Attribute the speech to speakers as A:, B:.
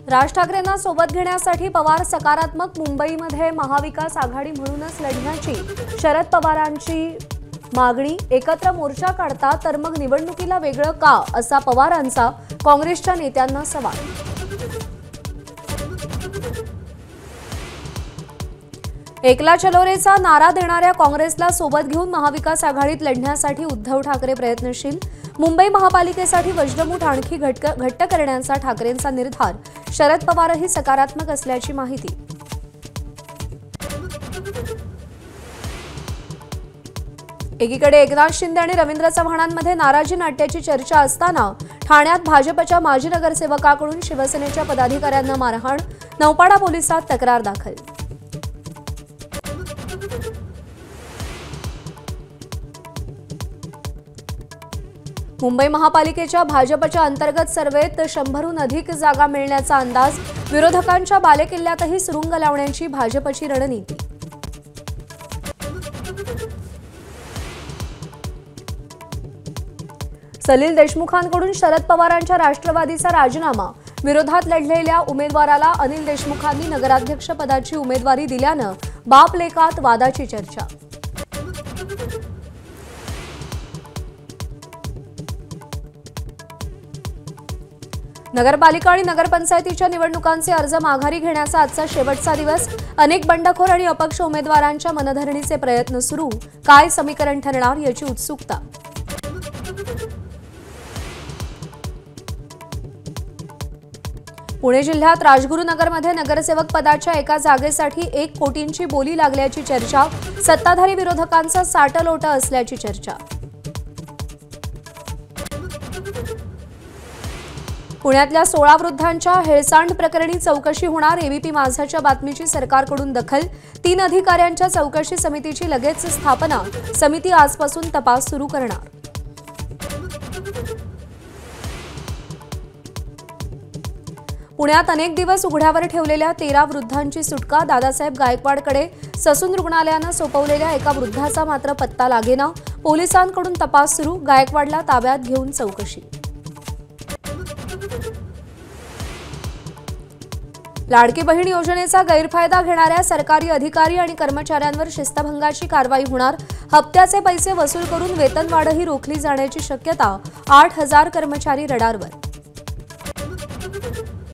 A: राज ठाकरेंना सोबत घेण्यासाठी पवार सकारात्मक मुंबईमध्ये महाविकास आघाडी म्हणूनच लढण्याची शरद पवारांची मागणी। एकत्र मोर्चा काढता तर मग निवडणुकीला वेगळं का असा पवारांचा काँग्रेसच्या नेत्यांना सवाल। एकला चलो रेचा नारा देणाऱ्या काँग्रेसला सोबत घेऊन महाविकास आघाडीत लढण्यासाठी उद्धव ठाकरे प्रयत्नशील। मुंबई महापालिकेसाठी वज्रमूठ आणखी घट्ट करण्याचा ठाकरेंचा निर्धार। शरद पवारही सकारात्मक असल्याची माहिती। एकीकडे एकनाथ शिंदे आणि रवींद्र चव्हाणांमध्ये नाराजी नाट्याची चर्चा असताना ठाण्यात भाजपच्या माजी नगरसेवकाकडून शिवसेनेच्या पदाधिकाऱ्यांना मारहाण। नौपाडा पोलिसात तक्रार दाखल। मुंबई महापालिकेच्या भाजपच्या अंतर्गत सर्वेत 100हून अधिक जागा मिळण्याचा अंदाज। विरोधकांच्या बालेकिल्ल्यातही सुरुंग लावण्याची भाजपची रणनीती। सलील देशमुखांकडून शरद पवारांच्या राष्ट्रवादीचा राजीनामा। विरोधात लढलेल्या उमेदवाराला अनिल देशमुखांनी नगराध्यक्ष पदाची उमेदवारी दिल्यानं बाप लेकात वादाची चर्चा। नगरपालिका आणि नगरपंचायतीच्या निवडणुकांचे अर्ज माघारी घेण्याचा आजचा शेवटचा दिवस। अनेक बंडखोर आणि अपक्ष उमेदवारांच्या मनधरणीचे प्रयत्न सुरू। काय समीकरण ठरणार याची उत्सुकता। पुणे जिल्ह्यात राजगुरुनगरमध्ये नगरसेवक पदाच्या एका जागेसाठी 1 कोटींची बोली लागल्याची चर्चा। सत्ताधारी विरोधकांचा साटलोट असल्याची चर्चा। पुण्यातल्या 16 वृद्धांच्या हेळसांड प्रकरणी चौकशी होणार। एबीपी माझाच्या बातमीची सरकारकडून दखल। 3 अधिकाऱ्यांच्या चौकशी समितीची लगेच स्थापना। समिती आजपासून तपास सुरू करणार। पुण्यात अनेक दिवस उघड्यावर ठेवलेल्या 13 वृद्धांची सुटका। दादासाहेब गायकवाडकडे ससून रुग्णालयानं सोपवलेल्या एका वृद्धाचा मात्र पत्ता लागेना। पोलिसांकडून तपास सुरू। गायकवाडला ताब्यात घेऊन चौकशी। लाडकी बहीण योजनेचा गैरफायदा घेणाऱ्या सरकारी अधिकारी आणि कर्मचाऱ्यांवर शिस्तभंगाची कारवाई होणार। हप्त्याचे पैसे वसूल करून वेतनवाढही रोखली जाण्याची शक्यता। 8000 कर्मचारी रडारवर।